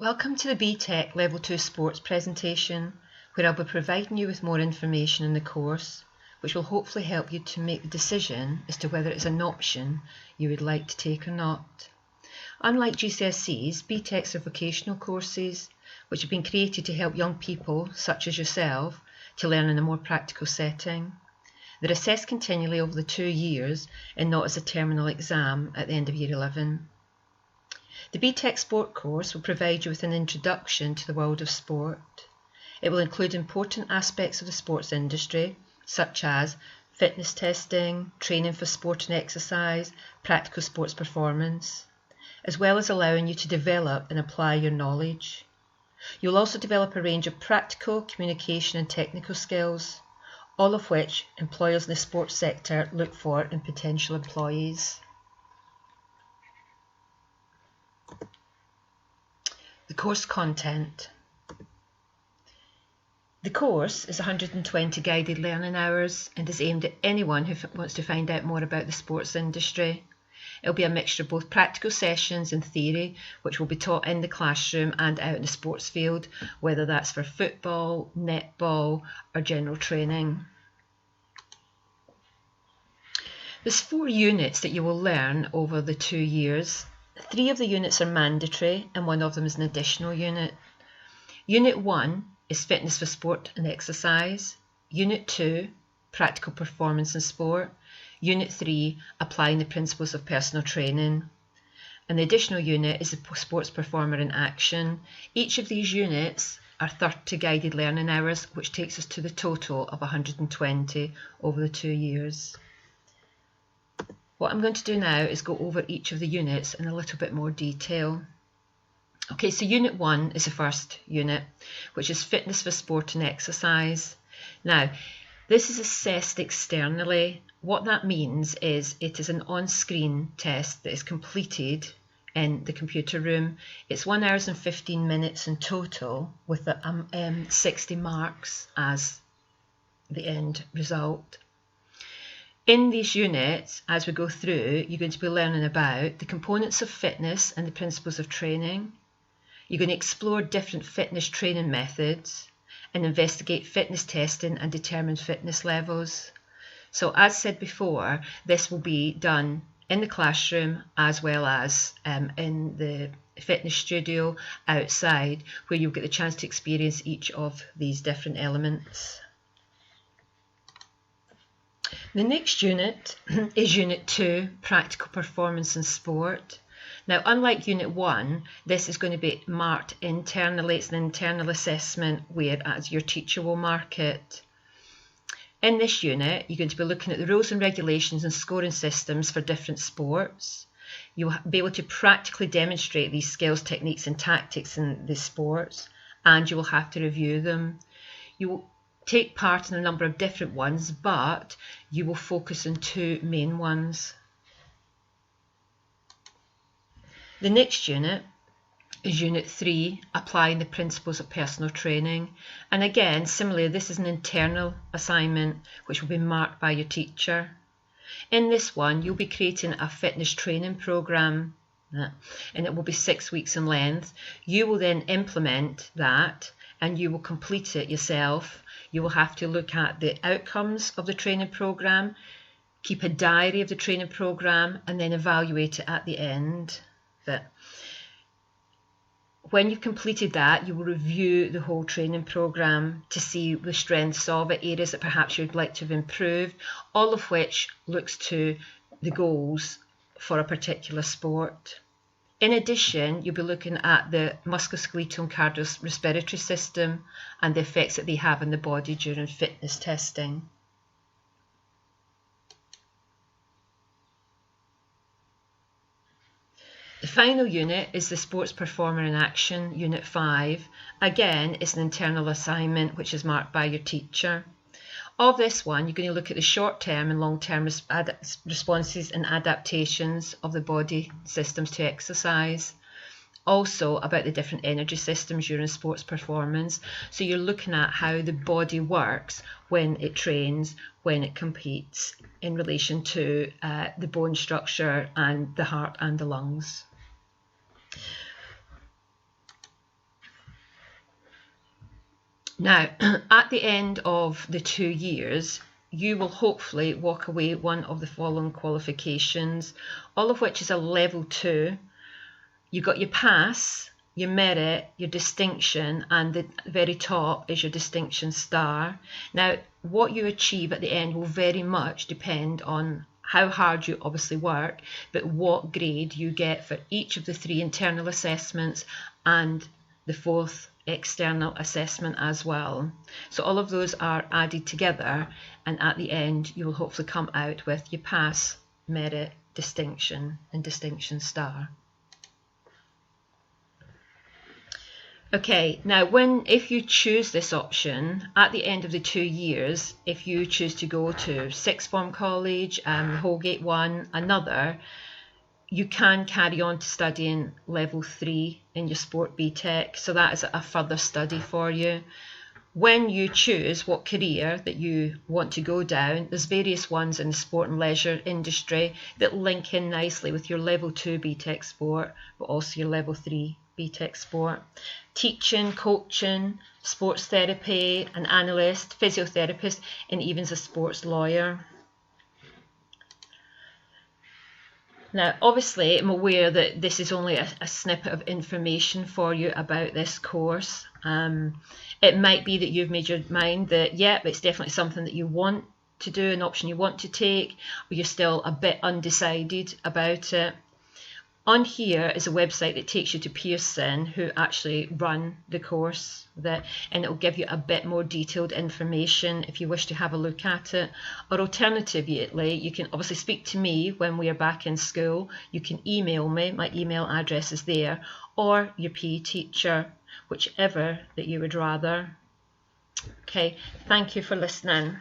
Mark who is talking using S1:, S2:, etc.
S1: Welcome to the BTEC Level 2 Sports presentation, where I'll be providing you with more information in the course, which will hopefully help you to make the decision as to whether it's an option you would like to take or not. Unlike GCSEs, BTECs are vocational courses which have been created to help young people, such as yourself, to learn in a more practical setting. They're assessed continually over the 2 years and not as a terminal exam at the end of Year 11. The BTEC Sport course will provide you with an introduction to the world of sport. It will include important aspects of the sports industry, such as fitness testing, training for sport and exercise, practical sports performance, as well as allowing you to develop and apply your knowledge. You'll also develop a range of practical, communication and technical skills, all of which employers in the sports sector look for in potential employees. The course content. The course is 120 guided learning hours and is aimed at anyone who wants to find out more about the sports industry. It'll be a mixture of both practical sessions and theory, which will be taught in the classroom and out in the sports field, whether that's for football, netball or general training. There's 4 units that you will learn over the 2 years. 3 of the units are mandatory and 1 of them is an additional unit. Unit 1 is fitness for sport and exercise. Unit 2, practical performance in sport. Unit 3, applying the principles of personal training. And the additional unit is the sports performer in action. Each of these units are 30 guided learning hours, which takes us to the total of 120 over the 2 years. What I'm going to do now is go over each of the units in a little bit more detail. Okay, so Unit 1 is the first unit, which is fitness for sport and exercise. Now, this is assessed externally. What that means is it is an on-screen test that is completed in the computer room. It's 1 hour and 15 minutes in total, with the 60 marks as the end result. In these units, as we go through, you're going to be learning about the components of fitness and the principles of training. You're going to explore different fitness training methods and investigate fitness testing and determine fitness levels. So as said before, this will be done in the classroom as well as in the fitness studio outside, where you'll get the chance to experience each of these different elements. The next unit is Unit 2, Practical Performance in Sport. Now, unlike Unit 1, this is going to be marked internally. It's an internal assessment, whereas your teacher will mark it. In this unit, you're going to be looking at the rules and regulations and scoring systems for different sports. You'll be able to practically demonstrate these skills, techniques and tactics in the sports, and you will have to review them. You will take part in a number of different ones, but you will focus on 2 main ones. The next unit is Unit 3, Applying the Principles of Personal Training. And again, similarly, this is an internal assignment which will be marked by your teacher. In this one, you'll be creating a fitness training programme, and it will be 6 weeks in length. You will then implement that and you will complete it yourself. You will have to look at the outcomes of the training programme, keep a diary of the training programme, and then evaluate it at the end. When you've completed that, you will review the whole training programme to see the strengths of it, areas that perhaps you'd like to have improved, all of which looks to the goals for a particular sport. In addition, you'll be looking at the musculoskeletal and cardiorespiratory system and the effects that they have on the body during fitness testing. The final unit is the Sports Performer in Action, Unit 5. Again, it's an internal assignment which is marked by your teacher. Of this one, you're going to look at the short-term and long-term responses and adaptations of the body systems to exercise. Also about the different energy systems during sports performance. So you're looking at how the body works when it trains, when it competes, in relation to the bone structure and the heart and the lungs. Now, at the end of the 2 years, you will hopefully walk away one of the following qualifications, all of which is a level 2. You've got your pass, your merit, your distinction, and the very top is your distinction star. Now, what you achieve at the end will very much depend on how hard you obviously work, but what grade you get for each of the 3 internal assessments and the 4th external assessment as well. So all of those are added together, and at the end you will hopefully come out with your pass, merit, distinction and distinction star. Okay, now if you choose this option, at the end of the 2 years, if you choose to go to sixth form college, Holgate 1, another, you can carry on to studying level 3 in your Sport BTEC, so that is a further study for you. When you choose what career that you want to go down, there's various ones in the sport and leisure industry that link in nicely with your level 2 BTEC sport, but also your level 3 BTEC sport. Teaching, coaching, sports therapy, an analyst, physiotherapist, and even as a sports lawyer. Now, obviously, I'm aware that this is only a snippet of information for you about this course. It might be that you've made your mind that, yeah, it's definitely something that you want to do, an option you want to take, or you're still a bit undecided about it. On here is a website that takes you to Pearson, who actually run the course, and it will give you a bit more detailed information if you wish to have a look at it. Or alternatively, you can obviously speak to me when we are back in school. You can email me, my email address is there, or your PE teacher, whichever that you would rather. Okay, thank you for listening.